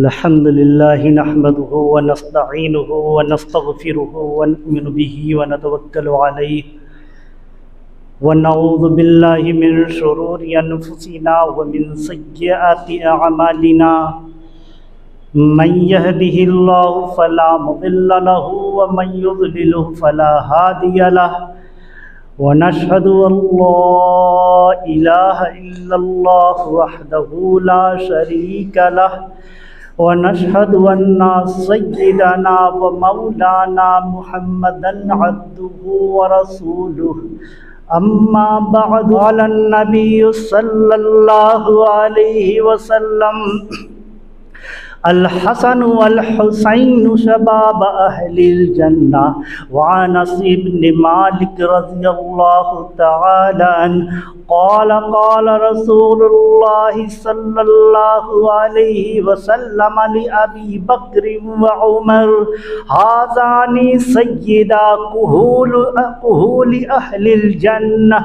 الحمد لله نحمده ونستعينه ونستغفره ونؤمن به ونتوكل عليه ونعوذ بالله من شرور أنفسنا ومن سيئات أعمالنا من يهده الله فلا مضل له ومن يضلله فلا هادي له ونشهد أن لا إله إلا الله وحده لا شريك له ونشهد أن سيدنا ومولانا محمدا عبده ورسوله أما بعد قال النبي صلى الله عليه وسلم الحسن والحسين شباب أهل الجنة وعن أنس بن مالك رضي الله تعالى عنه قال قال رسول الله صلى الله عليه وسلم لأبي بكر وعمر هذان سيدا كهول أهل الجنة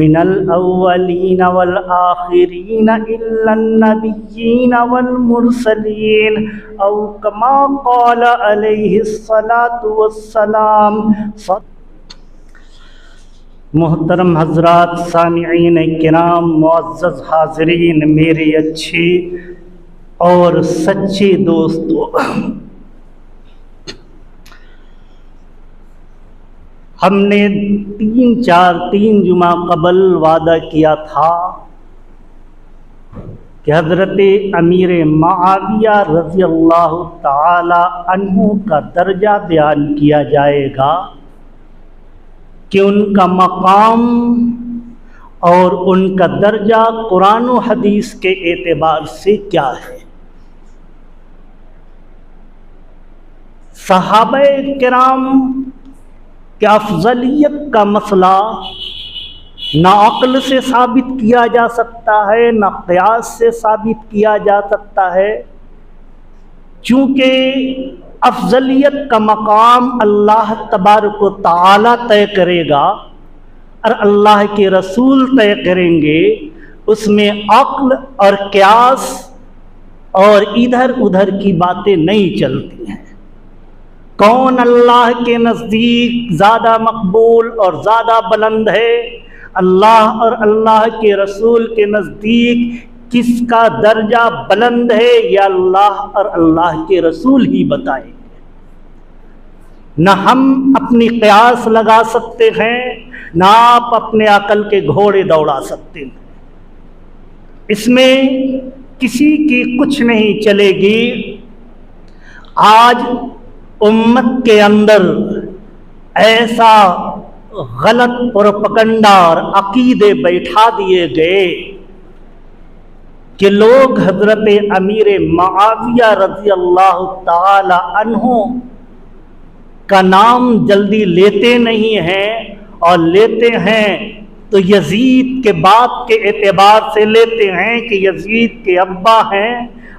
من الأولين والآخرين إلا النبيين والمرسلين أو كما قال عليه الصلاة والسلام. محترم حضرات، سامعین کرام، معزز حاضرین، میرے اچھے اور سچے دوستو، ہم نے تین جمعہ قبل وعدہ کیا تھا کہ حضرت امیر معاویہ رضی اللہ تعالی عنہ کا درجہ بیان کیا جائے گا کہ ان کا مقام اور ان کا درجہ قرآن و حدیث کے اعتبار سے کیا ہے. صحابہ کرام کہ افضلیت کا مسئلہ نہ عقل سے ثابت کیا جا سکتا ہے نہ قیاس سے ثابت کیا جا سکتا ہے، چونکہ افضلیت کا مقام اللہ تبارک و تعالی طے کرے گا اور اللہ کے رسول طے کریں گے. اس میں عقل اور قیاس اور ادھر ادھر کی باتیں نہیں چلتی ہیں. کون اللہ کے نزدیک زیادہ مقبول اور زیادہ بلند ہے؟ اللہ اور اللہ کے رسول کے نزدیک کس کا درجہ بلند ہے یا اللہ اور اللہ کے رسول ہی بتائیں گے. نہ ہم اپنی قیاس لگا سکتے ہیں نہ آپ اپنے عقل کے گھوڑے دوڑا سکتے ہیں. اس میں کسی کی کچھ نہیں چلے گی. آج امت کے اندر ایسا غلط پروپیگنڈا اور عقیدے بیٹھا دیے گئے کہ لوگ حضرت امیر معاویہ رضی اللہ تعالی عنہ کا نام جلدی لیتے نہیں ہیں، اور لیتے ہیں تو یزید کے باپ کے اعتبار سے لیتے ہیں کہ یزید کے ابا ہیں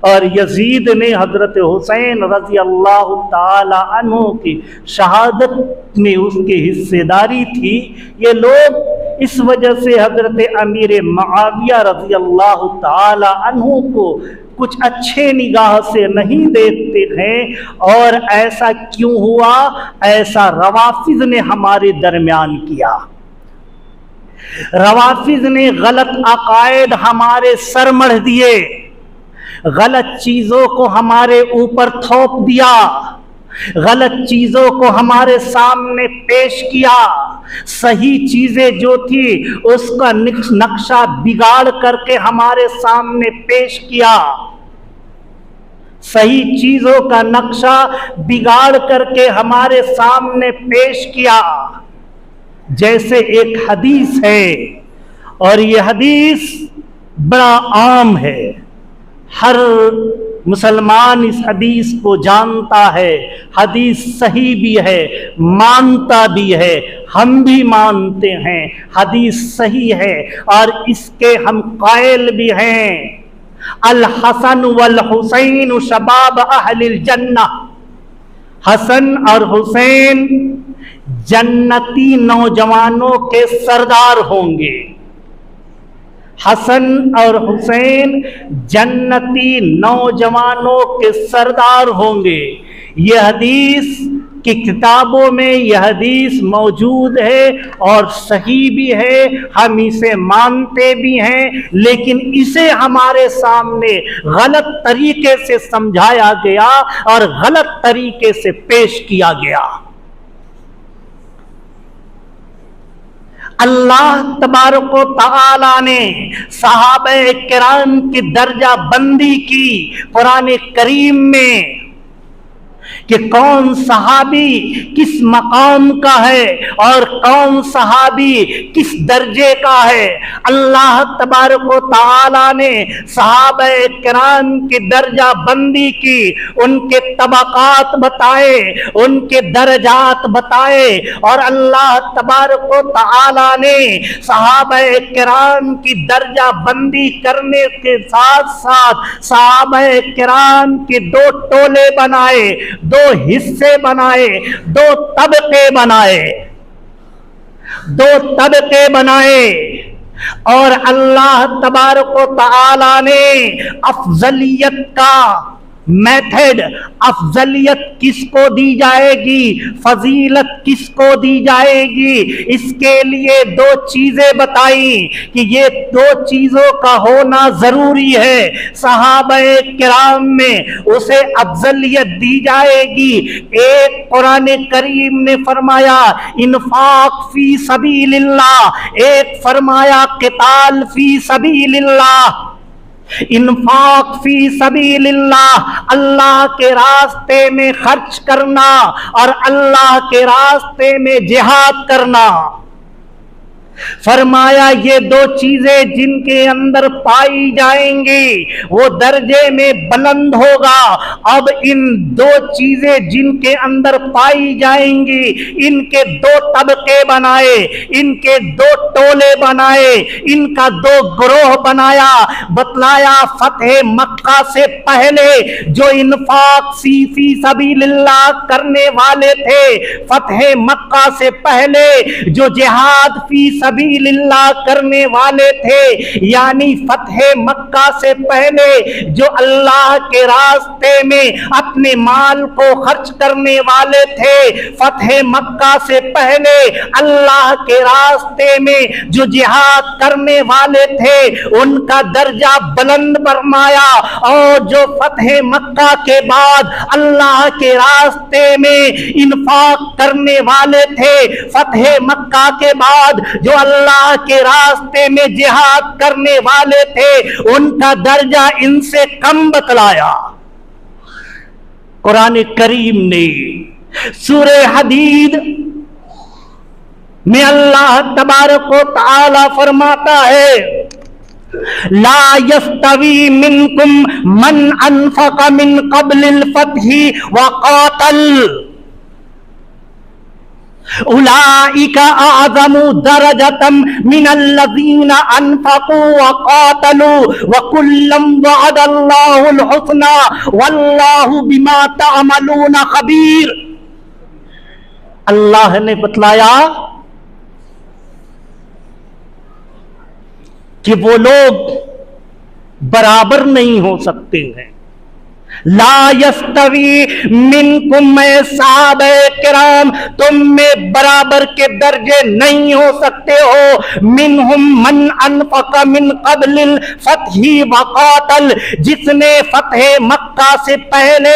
اور یزید نے حضرت حسین رضی اللہ تعالی عنہ کی شہادت میں اس کی حصے داری تھی. یہ لوگ اس وجہ سے حضرت امیر معاویہ رضی اللہ تعالی عنہ کو کچھ اچھے نگاہ سے نہیں دیکھتے ہیں. اور ایسا کیوں ہوا؟ ایسا روافض نے ہمارے درمیان کیا. روافض نے غلط عقائد ہمارے سر مڑھ دیے، غلط چیزوں کو ہمارے اوپر تھوپ دیا، غلط چیزوں کو ہمارے سامنے پیش کیا. صحیح چیزیں جو تھی اس کا نقشہ بگاڑ کر کے ہمارے سامنے پیش کیا. صحیح چیزوں کا نقشہ بگاڑ کر کے ہمارے سامنے پیش کیا. جیسے ایک حدیث ہے اور یہ حدیث بڑا عام ہے، ہر مسلمان اس حدیث کو جانتا ہے، حدیث صحیح بھی ہے، مانتا بھی ہے، ہم بھی مانتے ہیں حدیث صحیح ہے اور اس کے ہم قائل بھی ہیں. الحسن والحسین شباب اہل الجنہ، حسن اور حسین جنتی نوجوانوں کے سردار ہوں گے. حسن اور حسین جنتی نوجوانوں کے سردار ہوں گے۔ یہ حدیث کی کتابوں میں یہ حدیث موجود ہے اور صحیح بھی ہے، ہم اسے مانتے بھی ہیں، لیکن اسے ہمارے سامنے غلط طریقے سے سمجھایا گیا اور غلط طریقے سے پیش کیا گیا۔ اللہ تبارک و تعالی نے صحابہ کرام کی درجہ بندی کی قرآن کریم میں کہ کون صحابی کس مقام کا ہے اور کون صحابی کس درجے کا ہے۔ اللہ تبارک و تعالی نے صحابہ کرام کی درجہ بندی کی، ان کے طبقات بتائے، ان کے درجات بتائے، اور اللہ تبارک و تعالی نے صحابہ کرام کی درجہ بندی کرنے کے ساتھ ساتھ صحابہ کرام کے دو ٹولے بنائے، دو حصے بنائے، دو طبقے بنائے، اور اللہ تبارک و تعالی نے افضلیت کا میتھڈ، افضلیت کس کو دی جائے گی، فضیلت کس کو دی جائے گی، اس کے لیے دو چیزیں بتائیں کہ یہ دو چیزوں کا ہونا ضروری ہے۔ صحابہ کرام میں اسے افضلیت دی جائے گی۔ ایک قرآن کریم نے فرمایا انفاق فی سبیل اللہ، ایک فرمایا قتال فی سبیل اللہ۔ انفاق فی سبیل اللہ، اللہ کے راستے میں خرچ کرنا اور اللہ کے راستے میں جہاد کرنا۔ فرمایا یہ دو چیزیں جن کے اندر پائی جائیں گی وہ درجے میں بلند ہوگا۔ اب ان دو چیزیں جن کے اندر پائی جائیں گی، ان کے دو طبقے بنائے، ان کے دو ٹولے بنائے، ان کا دو گروہ بنایا، بتلایا فتح مکہ سے پہلے جو انفاق فی سبیل اللہ کرنے والے تھے، فتح مکہ سے پہلے جو جہاد فی سبیل اللہ کرنے والے تھے، یعنی فتح مکہ سے پہلے جو اللہ کے راستے میں اپنے مال کو خرچ کرنے والے تھے، فتح مکہ سے پہلے اللہ کے راستے میں جو جہاد کرنے والے تھے ان کا درجہ بلند فرمایا، اور جو فتح مکہ کے بعد اللہ کے راستے میں انفاق کرنے والے تھے، فتح مکہ کے بعد جو اللہ کے راستے میں جہاد کرنے والے تھے ان کا درجہ ان سے کم بتلایا۔ قرآن کریم نے سورہ حدید میں اللہ تبارک و تعالی فرماتا ہے لا يستوي منكم من انفق من قبل الفتح وقاتل اولئک اعظم درجة من الذین انفقوا وقاتلوا وکلا وعد اللہ الحسنى واللہ بما تعملون خبیر۔ اللہ نے بتلایا کہ وہ لوگ برابر نہیں ہو سکتے ہیں۔ لا یستوی منکم، اے صحابہ کرام تم میں برابر کے درجے نہیں ہو سکتے ہو۔ منہم من انفق من قبل الفتح وقاتل، جس نے فتح مکہ سے پہلے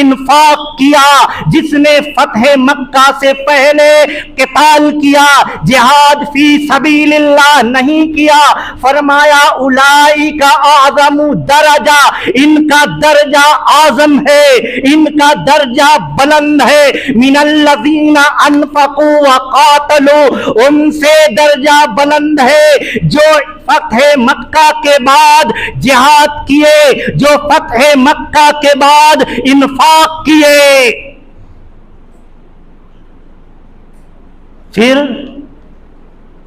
انفاق کیا، جس نے فتح مکہ سے پہلے قتال کیا، جہاد فی سبیل اللہ نہیں کیا۔ فرمایا اولئک اعظم درجہ، ان کا درجہ اعظم ہے، ان کا درجہ بلند ہے، من الذین انفقوا وقاتلوا، ان سے درجہ بلند ہے جو فتح مکہ کے بعد جہاد کیے، جو فتح مکہ کے بعد انفاق کیے۔ پھر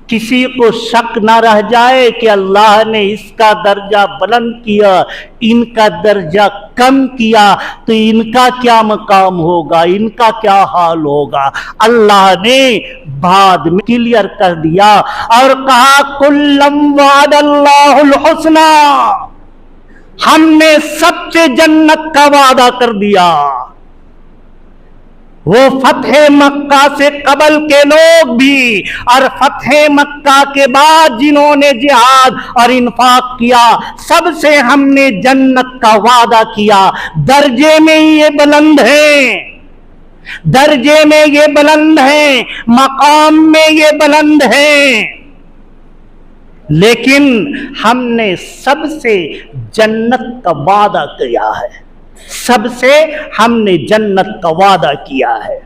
کسی کو شک نہ رہ جائے کہ اللہ نے اس کا درجہ بلند کیا، ان کا درجہ کم کیا تو ان کا کیا مقام ہوگا، ان کا کیا حال ہوگا۔ اللہ نے بعد میں کلیئر کر دیا اور کہا کلم وعد اللہ الحسنی، ہم نے سب سے جنت کا وعدہ کر دیا۔ وہ فتح مکہ سے قبل کے لوگ بھی اور فتح مکہ کے بعد جنہوں نے جہاد اور انفاق کیا، سب سے ہم نے جنت کا وعدہ کیا۔ درجے میں یہ بلند ہیں، درجے میں یہ بلند ہیں، مقام میں یہ بلند ہیں، لیکن ہم نے سب سے جنت کا وعدہ کیا ہے، سب سے ہم نے جنت کا وعدہ کیا ہے۔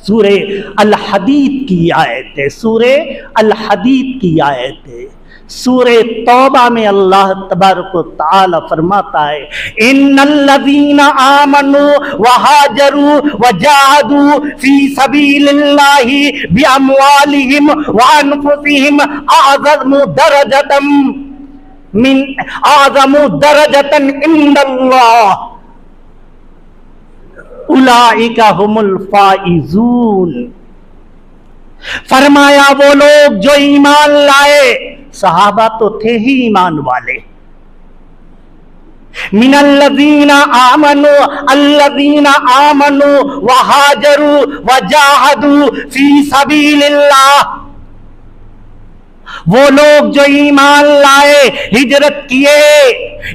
سورہ الحدید کی آیت ہے، سورہ الحدید کی آیت ہے۔ سورہ توبہ میں اللہ تبارک و تعالی فرماتا ہے ان الذین آمنوا وہاجروا وجاہدوا فی سبیل اللہ باموالہم وانفسہم اعظم درجۃ عند اللہ اولئک هم الفائزون۔ فرمایا وہ لوگ جو ایمان لائے، صحابہ تو تھے ہی ایمان والے، من الذین آمنوا الذین آمنوا وہاجروا وجاہدوا فی سبیل اللہ، وہ لوگ جو ایمان لائے، ہجرت کیے،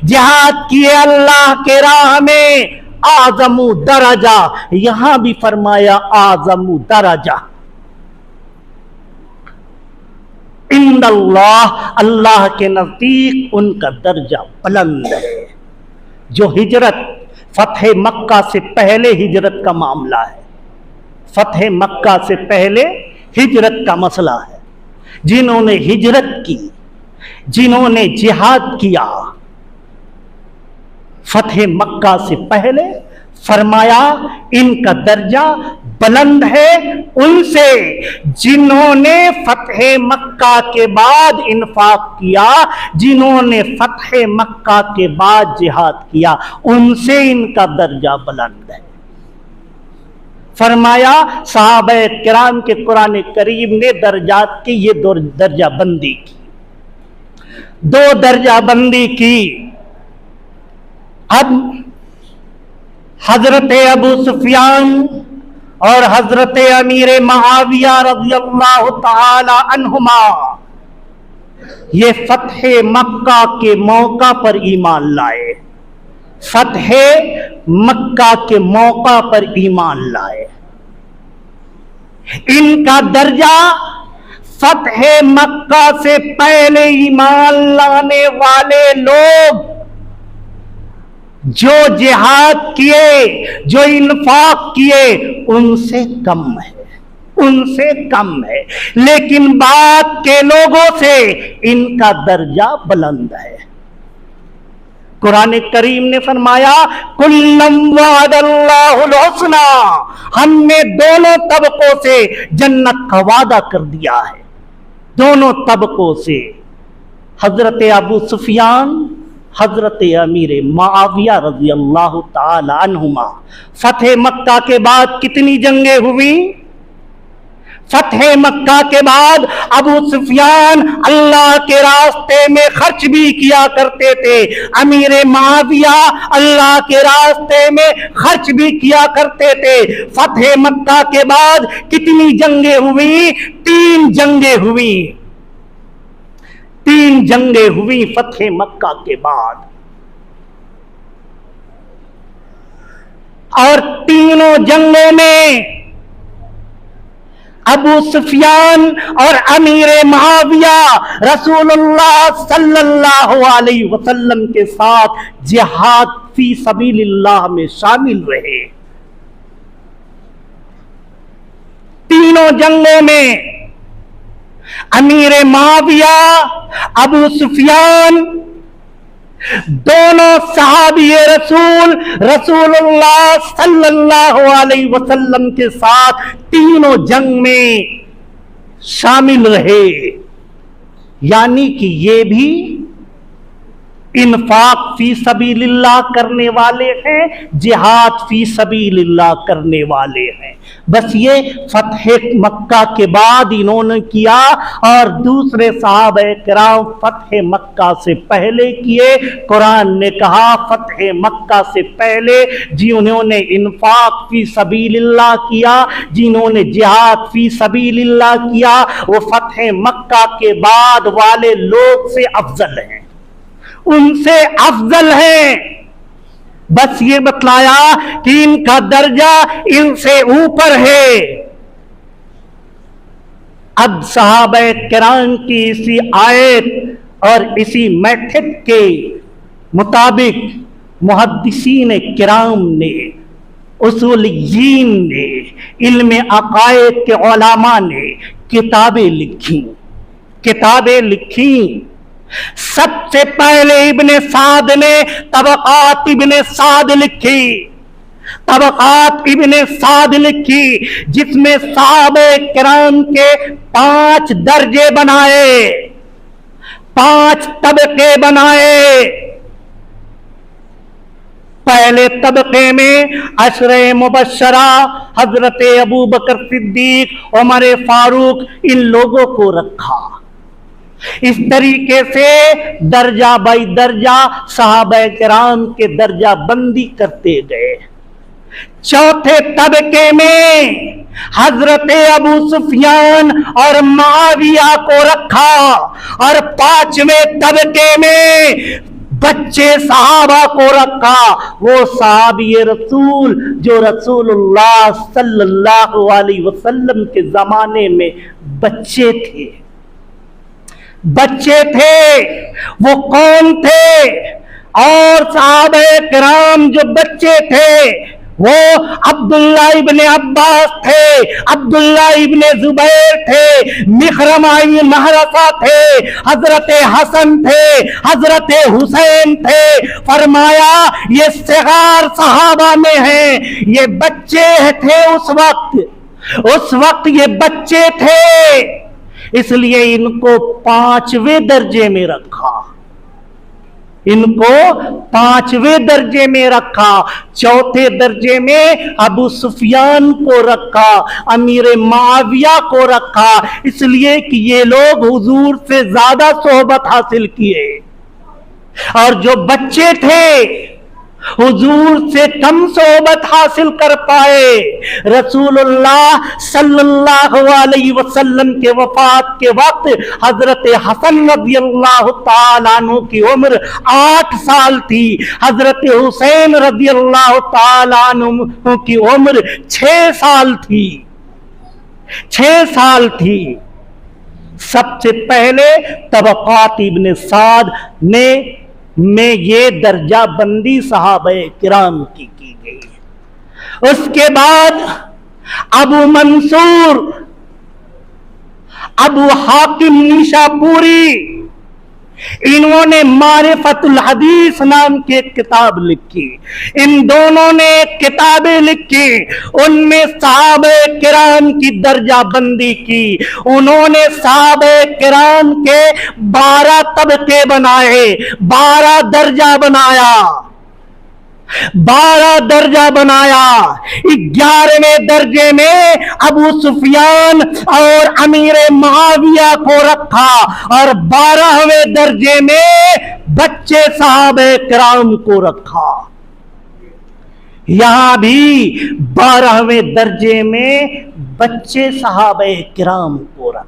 جہاد کیے اللہ کے راہ میں، اعظم درجہ، یہاں بھی فرمایا اعظم درجہ، عند اللہ، اللہ کے نزدیک ان کا درجہ بلند ہے۔ جو ہجرت فتح مکہ سے پہلے ہجرت کا معاملہ ہے، فتح مکہ سے پہلے ہجرت کا مسئلہ ہے، جنہوں نے ہجرت کی، جنہوں نے جہاد کیا فتح مکہ سے پہلے، فرمایا ان کا درجہ بلند ہے ان سے جنہوں نے فتح مکہ کے بعد انفاق کیا، جنہوں نے فتح مکہ کے بعد جہاد کیا، ان سے ان کا درجہ بلند ہے۔ فرمایا صحابہ کرام کے قرآن کریم نے درجات کی یہ دو درجہ بندی کی، دو درجہ بندی کی۔ اب حضرت ابو سفیان اور حضرت امیر معاویہ رضی اللہ تعالی عنہما یہ فتح مکہ کے موقع پر ایمان لائے، فتح مکہ کے موقع پر ایمان لائے۔ ان کا درجہ فتح مکہ سے پہلے ایمان لانے والے لوگ جو جہاد کیے، جو انفاق کیے، ان سے کم ہے، ان سے کم ہے، لیکن بعد کے لوگوں سے ان کا درجہ بلند ہے۔ قرآن کریم نے فرمایا کلم وعد اللہ الحسنی، ہم نے دونوں طبقوں سے جنت کا وعدہ کر دیا ہے، دونوں طبقوں سے۔ حضرت ابو سفیان، حضرت امیر معاویہ رضی اللہ تعالی عنہما، فتح مکہ کے بعد کتنی جنگیں ہوئی؟ فتح مکہ کے بعد ابو سفیان اللہ کے راستے میں خرچ بھی کیا کرتے تھے، امیر معاویہ اللہ کے راستے میں خرچ بھی کیا کرتے تھے۔ فتح مکہ کے بعد کتنی جنگیں ہوئی؟ 3 جنگیں ہوئی، 3 جنگیں ہوئی فتح مکہ کے بعد، اور تینوں جنگوں میں ابو سفیان اور امیر معاویہ رسول اللہ صلی اللہ علیہ وسلم کے ساتھ جہاد فی سبیل اللہ میں شامل رہے۔ تینوں جنگوں میں امیر معاویہ، ابو سفیان، دونوں صحابی رسول اللہ صلی اللہ علیہ وسلم کے ساتھ تینوں جنگ میں شامل رہے، یعنی کہ یہ بھی انفاق فی سبیل اللہ کرنے والے ہیں، جہاد فی سبیل اللہ کرنے والے ہیں۔ بس یہ فتح مکہ کے بعد انہوں نے کیا، اور دوسرے صحابہ کرام فتح مکہ سے پہلے کیے۔ قرآن نے کہا فتح مکہ سے پہلے جنہوں نے انفاق فی سبیل اللہ کیا، جنہوں نے جہاد فی سبیل اللہ کیا، وہ فتح مکہ کے بعد والے لوگ سے افضل ہیں، ان سے افضل ہیں۔ بس یہ بتلایا کہ ان کا درجہ ان سے اوپر ہے۔ اب صحابہ کرام کی اسی آیت اور اسی میتھڈ کے مطابق محدثین کرام نے، اصولیین نے، علم عقائد کے علماء نے کتابیں لکھی۔ سب سے پہلے ابن سعد نے طبقات ابن سعد لکھی، جس میں صحابہ کرام کے 5 درجے بنائے، 5 طبقے بنائے۔ پہلے طبقے میں عشرہ مبشرہ حضرت ابوبکر صدیق، عمر فاروق، ان لوگوں کو رکھا۔ اس طریقے سے درجہ بائی درجہ صحابہ کرام کے درجہ بندی کرتے گئے۔ چوتھے طبقے میں حضرت ابو سفیان اور معاویہ کو رکھا، اور 5ویں طبقے میں بچے صحابہ کو رکھا، وہ صحابی رسول جو رسول اللہ صلی اللہ علیہ وسلم کے زمانے میں بچے تھے۔ وہ کون تھے؟ اور صحابہ کرام جو بچے تھے وہ عبداللہ ابن عباس تھے، عبداللہ ابن زبیر تھے، مخرمہ ابن محرقہ تھے، حضرت حسن تھے، حضرت حسین تھے۔ فرمایا یہ صغار صحابہ میں ہیں، یہ بچے تھے اس وقت یہ بچے تھے، اس لیے ان کو 5ویں درجے میں رکھا۔ چوتھے درجے میں ابو سفیان کو رکھا، امیر معاویہ کو رکھا، اس لیے کہ یہ لوگ حضور سے زیادہ صحبت حاصل کیے، اور جو بچے تھے حضور سے کم صحبت حاصل کر پائے۔ رسول اللہ صلی اللہ علیہ وسلم کے وفات کے وقت حضرت حسن رضی اللہ تعالیٰ عنہ کی عمر 8 سال تھی، حضرت حسین رضی اللہ تعالیٰ عنہ کی عمر 6 سال تھی۔ سب سے پہلے طبقات ابن سعد میں یہ درجہ بندی صحابہ کرام کی گئی۔ اس کے بعد ابو منصور، ابو حاتم نیشاپوری، انہوں نے معرفت الحدیث نام کی ایک کتاب لکھی۔ ان دونوں نے کتابیں لکھی، ان میں صحابہ کرام کی درجہ بندی کی۔ انہوں نے صحابہ کرام کے 12 طبقے بنائے، 12 درجہ بنایا۔ 11ویں درجے میں ابو سفیان اور امیر معاویہ کو رکھا، اور 12ویں درجے میں بچے صحابہ کرام کو رکھا۔ یہاں بھی 12ویں درجے میں بچے صحابہ کرام کو رکھا۔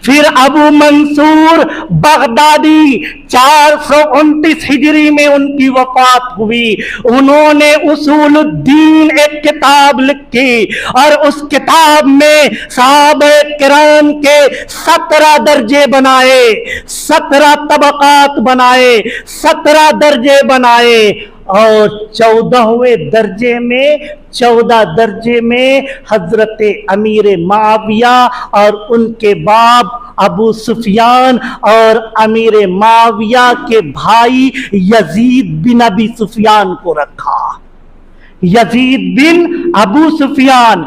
پھر ابو منصور بغدادی 429 ہجری میں ان کی وفات ہوئی۔ انہوں نے اصول الدین ایک کتاب لکھی، اور اس کتاب میں صحابہ کرام کے 17 درجے بنائے، 17 طبقات بنائے، 17 درجے بنائے۔ اور 14 درجے میں حضرت امیر معاویہ اور ان کے باپ ابو سفیان اور امیر معاویہ کے بھائی یزید بن ابی سفیان کو رکھا۔ یزید بن ابو سفیان،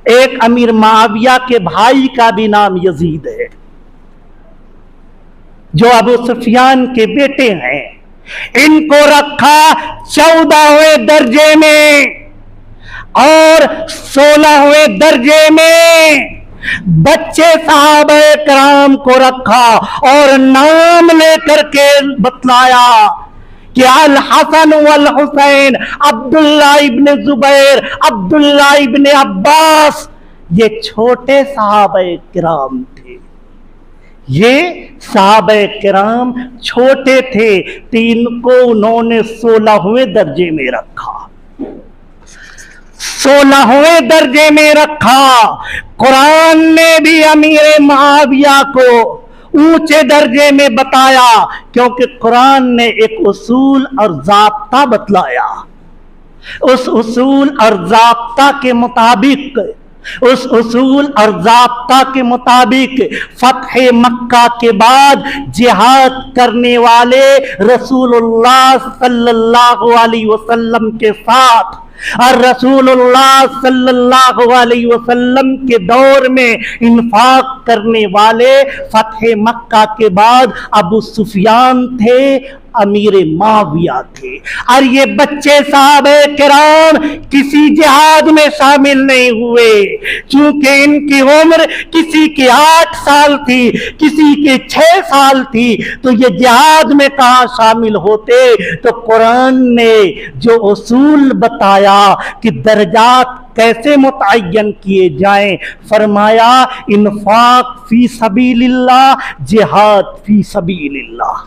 ایک امیر معاویہ کے بھائی کا بھی نام یزید ہے۔ جو ابو سفیان کے بیٹے ہیں، ان کو رکھا 14ویں درجے میں اور 16ویں درجے میں بچے صحابہ کرام کو رکھا اور نام لے کر کے بتلایا کہ الحسن والحسین، عبداللہ ابن زبیر، عبداللہ ابن عباس، یہ چھوٹے صحابہ کرام تھے، یہ صحابہ کرام چھوٹے تھے، تین کو انہوں نے 16ویں درجے میں رکھا، 16ویں درجے میں رکھا۔ قرآن نے بھی امیر معاویہ کو اونچے درجے میں بتایا، کیونکہ قرآن نے ایک اصول اور ضابطہ بتلایا، اس اصول اور ضابطہ کے مطابق فتح مکہ کے بعد جہاد کرنے والے رسول اللہ صلی اللہ علیہ وسلم کے ساتھ، اور رسول اللہ صلی اللہ علیہ وسلم کے دور میں انفاق کرنے والے فتح مکہ کے بعد ابو سفیان تھے، امیر معاویہ تھے، اور یہ بچے صحابہ کرام کسی جہاد میں شامل نہیں ہوئے، چونکہ ان کی عمر کسی کی 8 سال تھی، کسی کے 6 سال تھی، تو یہ جہاد میں کہاں شامل ہوتے؟ تو قرآن نے جو اصول بتایا کہ درجات کیسے متعین کیے جائیں، فرمایا انفاق فی سبیل اللہ، جہاد فی سبیل اللہ،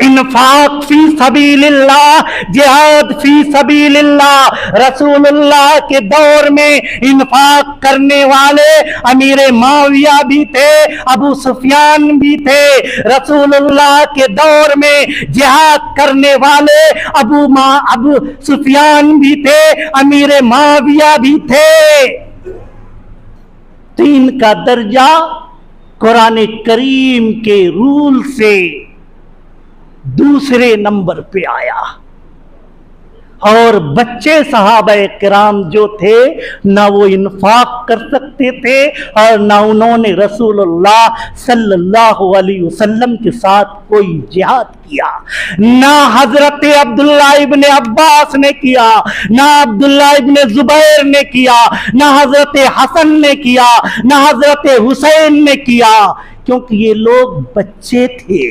انفاق فی سبیل اللہ، جہاد فی سبیل اللہ۔ رسول اللہ کے دور میں انفاق کرنے والے امیر معاویہ بھی تھے، ابو سفیان بھی تھے، رسول اللہ کے دور میں جہاد کرنے والے ابو سفیان بھی تھے، امیر معاویہ بھی تھے۔ تین کا درجہ قرآن کریم کے رول سے دوسرے نمبر پہ آیا، اور بچے صحابہ کرام جو تھے نہ وہ انفاق کر سکتے تھے اور نہ انہوں نے رسول اللہ صلی اللہ علیہ وسلم کے ساتھ کوئی جہاد کیا، نہ حضرت عبداللہ ابن عباس نے کیا، نہ عبداللہ ابن زبیر نے کیا، نہ حضرت حسن نے کیا، نہ حضرت حسین نے کیا، کیونکہ یہ لوگ بچے تھے،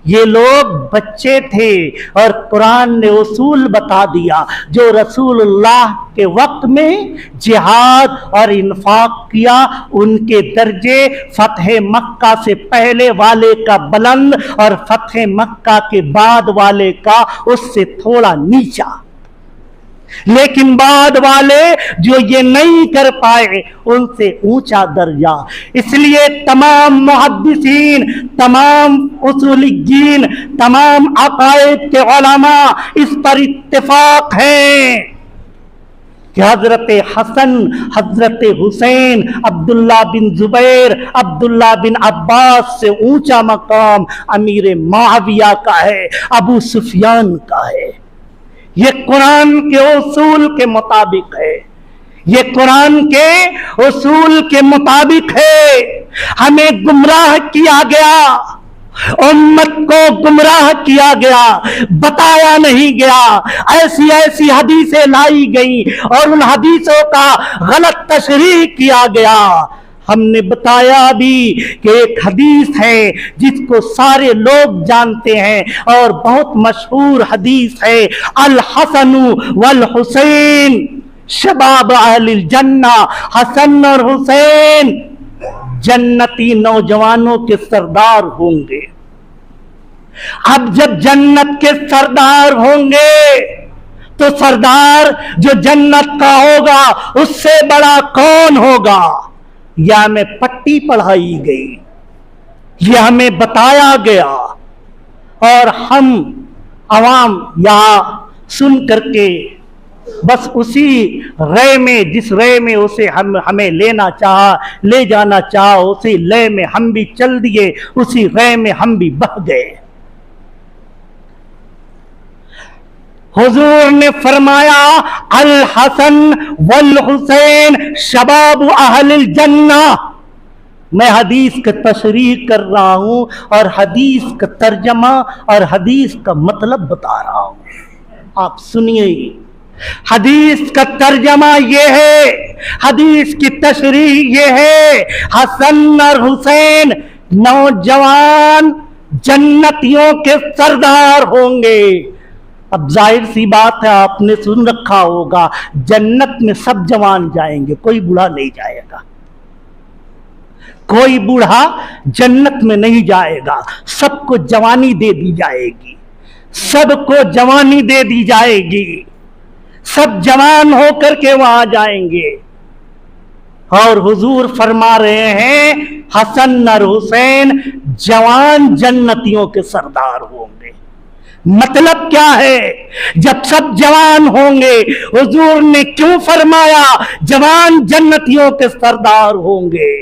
یہ لوگ بچے تھے، اور قرآن نے اصول بتا دیا، جو رسول اللہ کے وقت میں جہاد اور انفاق کیا ان کے درجے فتح مکہ سے پہلے والے کا بلند اور فتح مکہ کے بعد والے کا اس سے تھوڑا نیچا، لیکن بعد والے جو یہ نہیں کر پائے ان سے اونچا درجہ۔ اس لیے تمام محدثین، تمام اصولیین، تمام عقائد کے علماء اس پر اتفاق ہیں کہ حضرت حسن، حضرت حسین، عبداللہ بن زبیر، عبداللہ بن عباس سے اونچا مقام امیر معاویہ کا ہے، ابو سفیان کا ہے۔ یہ قرآن کے اصول کے مطابق ہے، یہ قرآن کے اصول کے مطابق ہے۔ ہمیں گمراہ کیا گیا، امت کو گمراہ کیا گیا، بتایا نہیں گیا، ایسی ایسی حدیثیں لائی گئیں اور ان حدیثوں کا غلط تشریح کیا گیا۔ ہم نے بتایا بھی کہ ایک حدیث ہے جس کو سارے لوگ جانتے ہیں اور بہت مشہور حدیث ہے، الحسن والحسین شباب اہل الجنہ، حسن اور حسین جنتی نوجوانوں کے سردار ہوں گے۔ اب جب جنت کے سردار ہوں گے تو سردار جو جنت کا ہوگا اس سے بڑا کون ہوگا؟ یا ہمیں پٹی پڑھائی گئی، یہ ہمیں بتایا گیا، اور ہم عوام یہاں سن کر کے بس اسی رے میں، جس رے میں اسے ہمیں لے جانا چاہا، اسی لے میں ہم بھی چل دیے، اسی رے میں ہم بھی بہہ گئے۔ حضور نے فرمایا الحسن والحسین شباب اہل الجنہ، میں حدیث کا تشریح کر رہا ہوں اور حدیث کا ترجمہ اور حدیث کا مطلب بتا رہا ہوں. آپ سنیے. حدیث کا ترجمہ یہ ہے, حدیث کی تشریح یہ ہے, حسن اور حسین نوجوان جنتیوں کے سردار ہوں گے. اب ظاہر سی بات ہے, آپ نے سن رکھا ہوگا جنت میں سب جوان جائیں گے, کوئی بوڑھا نہیں جائے گا. کوئی بوڑھا جنت میں نہیں جائے گا, سب کو جوانی دے دی جائے گی, سب کو جوانی دے دی جائے گی, سب جوان ہو کر کے وہاں جائیں گے. اور حضور فرما رہے ہیں حسن اور حسین جوان جنتیوں کے سردار ہوں گے. مطلب کیا ہے؟ جب سب جوان ہوں گے, حضور نے کیوں فرمایا جوان جنتیوں کے سردار ہوں گے؟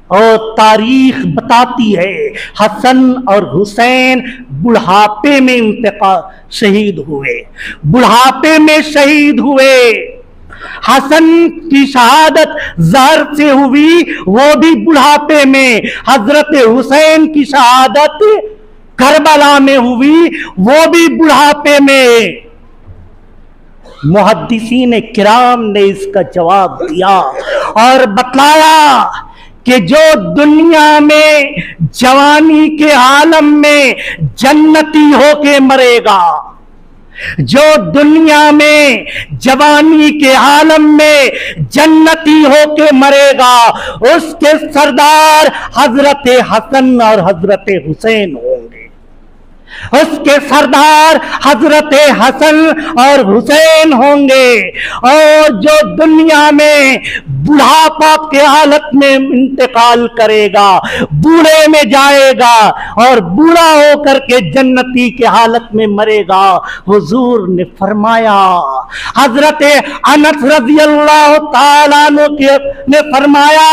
اور تاریخ بتاتی ہے حسن اور حسین بڑھاپے میں شہید ہوئے, بڑھاپے میں شہید ہوئے. حسن کی شہادت زہر سے ہوئی, وہ بھی بڑھاپے میں. حضرت حسین کی شہادت کربلا میں ہوئی, وہ بھی بڑھاپے میں. محدثین کرام نے اس کا جواب دیا اور بتلایا کہ جو دنیا میں جوانی کے عالم میں جنتی ہو کے مرے گا, جو دنیا میں جوانی کے عالم میں جنتی ہو کے مرے گا, اس کے سردار حضرت حسن اور حضرت حسین ہوں گے. اس کے سردار حضرت حسن اور حسین ہوں گے. اور جو دنیا میں بڑھاپا کے حالت میں انتقال کرے گا, بوڑھے میں جائے گا اور بوڑھا ہو کر کے جنتی کے حالت میں مرے گا, حضور نے فرمایا. حضرت انس رضی اللہ تعالیٰ عنہ نے فرمایا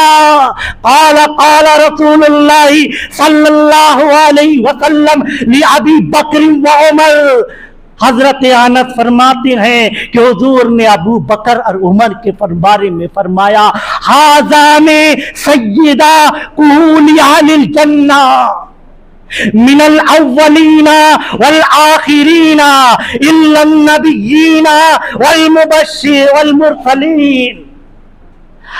قال قال رسول اللہ صلی اللہ علیہ وسلم لأبی بکر و عمر. حضرت انس فرماتے ہیں کہ حضور نے ابو بکر اور عمر کے بارے میں فرمایا ھذان سیدا قول اہل الجنہ من الاولین والآخرین الا النبیین والمرسلین.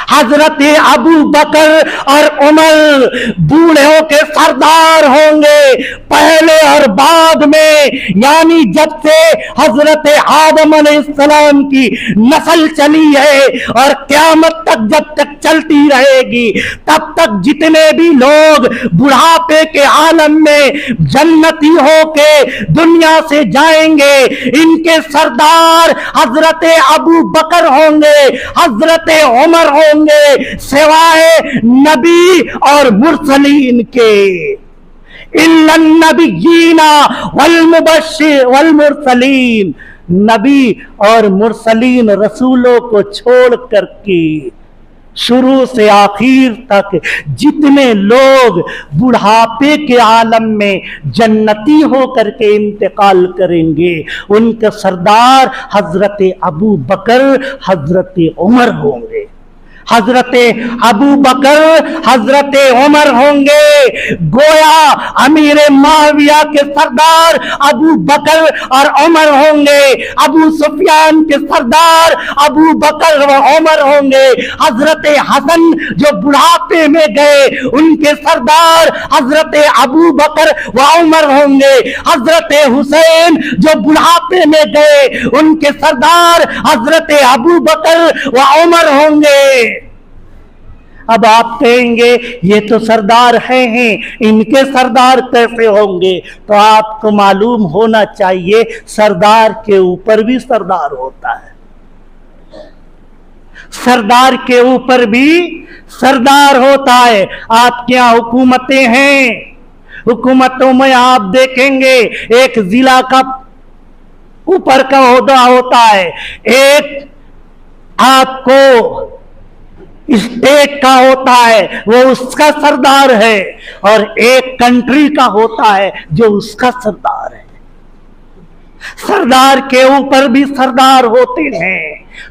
حضرت ابو بکر اور عمر بوڑھوں کے سردار ہوں گے پہلے اور بعد میں, یعنی جب سے حضرت آدم علیہ السلام کی نسل چلی ہے اور قیامت تک جب تک چلتی رہے گی, تب تک جتنے بھی لوگ بڑھاپے کے عالم میں جنتی ہو کے دنیا سے جائیں گے, ان کے سردار حضرت ابو بکر ہوں گے, حضرت عمر ہوں گے, سوائے نبی اور مرسلین کے. الا النبیین والمرسلین, نبی اور مرسلین رسولوں کو چھوڑ کر کے شروع سے آخر تک جتنے لوگ بڑھاپے کے عالم میں جنتی ہو کر کے انتقال کریں گے, ان کے سردار حضرت ابو بکر حضرت عمر ہوں گے. حضرت ابو بکر حضرت عمر ہوں گے. گویا امیر معاویہ کے سردار ابو بکر اور عمر ہوں گے, ابو سفیان کے سردار ابو بکر و عمر ہوں گے. حضرت حسن جو بڑھاپے میں گئے, ان کے سردار حضرت ابو بکر و عمر ہوں گے. حضرت حسین جو بڑھاپے میں گئے, ان کے سردار حضرت ابو بکر و عمر ہوں گے. اب آپ کہیں گے یہ تو سردار ہیں, ان کے سردار کیسے ہوں گے؟ تو آپ کو معلوم ہونا چاہیے سردار کے اوپر بھی سردار ہوتا ہے, سردار کے اوپر بھی سردار ہوتا ہے. آپ کے یہاں حکومتیں ہیں, حکومتوں میں آپ دیکھیں گے ایک ضلع کا اوپر کا عہدہ ہوتا ہے, ایک آپ کو اسٹیٹ کا ہوتا ہے وہ اس کا سردار ہے, اور ایک کنٹری کا ہوتا ہے جو اس کا سردار ہے. سردار کے اوپر بھی سردار ہوتے ہیں.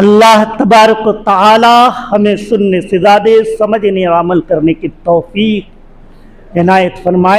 اللہ تبارک و تعالی ہمیں سننے سے زیادہ سمجھنے اور عمل کرنے کی توفیق عنایت فرمائے۔